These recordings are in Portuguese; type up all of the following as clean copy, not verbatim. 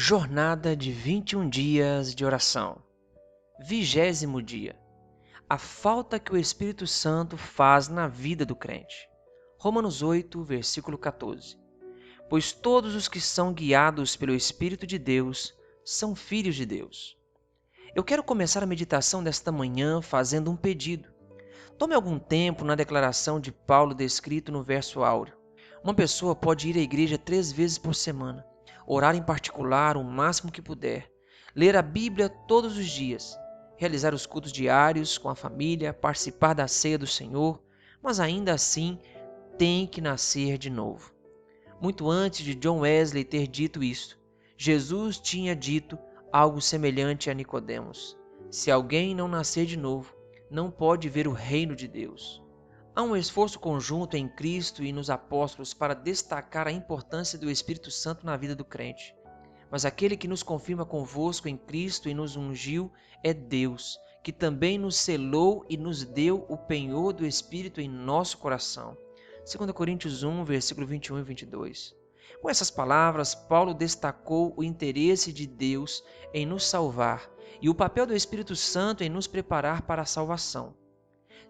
Jornada de 21 dias de oração. 20º dia. A falta que o Espírito Santo faz na vida do crente. Romanos 8, versículo 14. Pois todos os que são guiados pelo Espírito de Deus são filhos de Deus. Eu quero começar a meditação desta manhã fazendo um pedido. Tome algum tempo na declaração de Paulo descrito no verso áureo. Uma pessoa pode ir à igreja 3 vezes por semana, orar em particular o máximo que puder, ler a Bíblia todos os dias, realizar os cultos diários com a família, participar da ceia do Senhor, mas ainda assim tem que nascer de novo. Muito antes de John Wesley ter dito isto, Jesus tinha dito algo semelhante a Nicodemos: se alguém não nascer de novo, não pode ver o reino de Deus. Há um esforço conjunto em Cristo e nos apóstolos para destacar a importância do Espírito Santo na vida do crente. Mas aquele que nos confirma convosco em Cristo e nos ungiu é Deus, que também nos selou e nos deu o penhor do Espírito em nosso coração. 2 Coríntios 1, versículo 21 e 22. Com essas palavras, Paulo destacou o interesse de Deus em nos salvar e o papel do Espírito Santo em nos preparar para a salvação.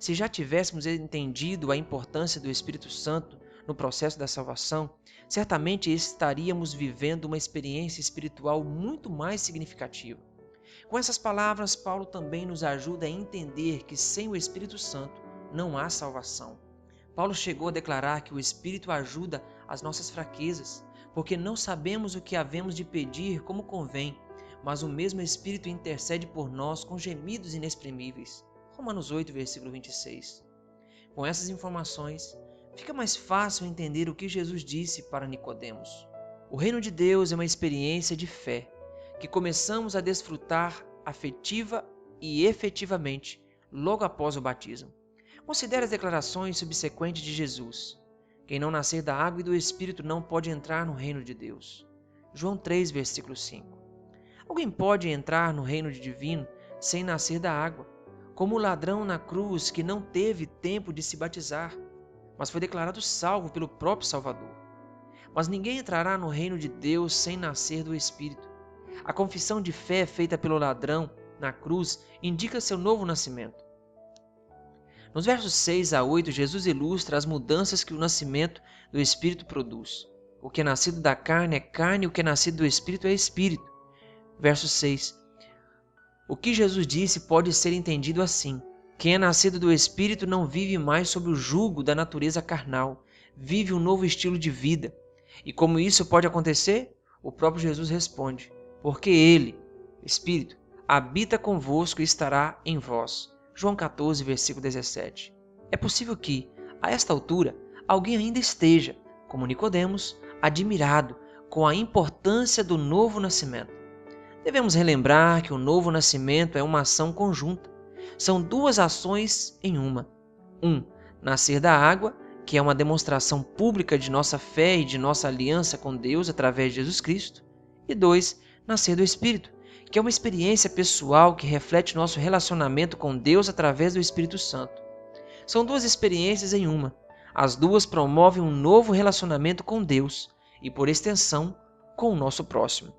Se já tivéssemos entendido a importância do Espírito Santo no processo da salvação, certamente estaríamos vivendo uma experiência espiritual muito mais significativa. Com essas palavras, Paulo também nos ajuda a entender que sem o Espírito Santo não há salvação. Paulo chegou a declarar que o Espírito ajuda as nossas fraquezas, porque não sabemos o que havemos de pedir como convém, mas o mesmo Espírito intercede por nós com gemidos inexprimíveis. Romanos 8, versículo 26. Com essas informações, fica mais fácil entender o que Jesus disse para Nicodemos. O reino de Deus é uma experiência de fé, que começamos a desfrutar afetiva e efetivamente logo após o batismo. Considere as declarações subsequentes de Jesus. Quem não nascer da água e do Espírito não pode entrar no reino de Deus. João 3, versículo 5. Alguém pode entrar no reino divino sem nascer da água, como o ladrão na cruz que não teve tempo de se batizar, mas foi declarado salvo pelo próprio Salvador. Mas ninguém entrará no reino de Deus sem nascer do Espírito. A confissão de fé feita pelo ladrão na cruz indica seu novo nascimento. Nos versos 6 a 8, Jesus ilustra as mudanças que o nascimento do Espírito produz. O que é nascido da carne é carne, o que é nascido do Espírito é Espírito. Verso 6. O que Jesus disse pode ser entendido assim: quem é nascido do Espírito não vive mais sob o jugo da natureza carnal, vive um novo estilo de vida. E como isso pode acontecer? O próprio Jesus responde: porque Ele, Espírito, habita convosco e estará em vós. João 14, versículo 17. É possível que, a esta altura, alguém ainda esteja, como Nicodemos, admirado com a importância do novo nascimento. Devemos relembrar que o novo nascimento é uma ação conjunta. São duas ações em uma. Nascer da água, que é uma demonstração pública de nossa fé e de nossa aliança com Deus através de Jesus Cristo. E 2, nascer do Espírito, que é uma experiência pessoal que reflete nosso relacionamento com Deus através do Espírito Santo. São duas experiências em uma. As duas promovem um novo relacionamento com Deus e, por extensão, com o nosso próximo.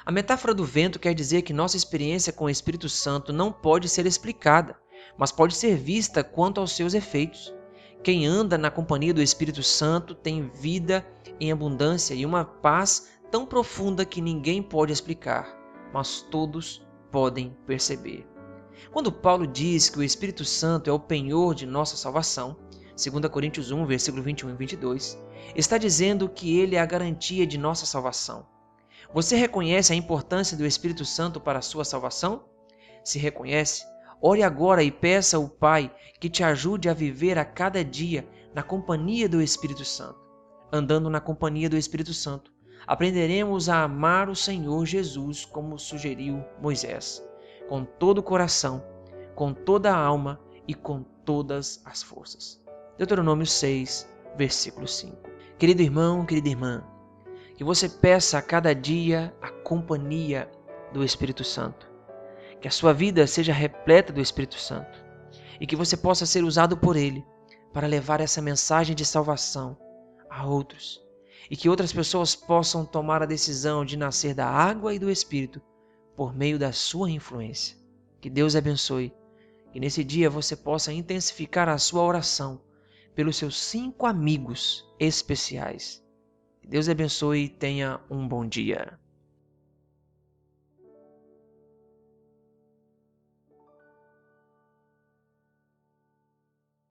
A metáfora do vento quer dizer que nossa experiência com o Espírito Santo não pode ser explicada, mas pode ser vista quanto aos seus efeitos. Quem anda na companhia do Espírito Santo tem vida em abundância e uma paz tão profunda que ninguém pode explicar, mas todos podem perceber. Quando Paulo diz que o Espírito Santo é o penhor de nossa salvação, 2 Coríntios 1, versículo 21 e 22, está dizendo que ele é a garantia de nossa salvação. Você reconhece a importância do Espírito Santo para a sua salvação? Se reconhece, ore agora e peça ao Pai que te ajude a viver a cada dia na companhia do Espírito Santo. Andando na companhia do Espírito Santo, aprenderemos a amar o Senhor Jesus como sugeriu Moisés, com todo o coração, com toda a alma e com todas as forças. Deuteronômio 6, versículo 5. Querido irmão, querida irmã, que você peça a cada dia a companhia do Espírito Santo. Que a sua vida seja repleta do Espírito Santo e que você possa ser usado por Ele para levar essa mensagem de salvação a outros. e que outras pessoas possam tomar a decisão de nascer da água e do Espírito por meio da sua influência. Que Deus abençoe, que nesse dia você possa intensificar a sua oração pelos seus 5 amigos especiais. Que Deus abençoe e tenha um bom dia.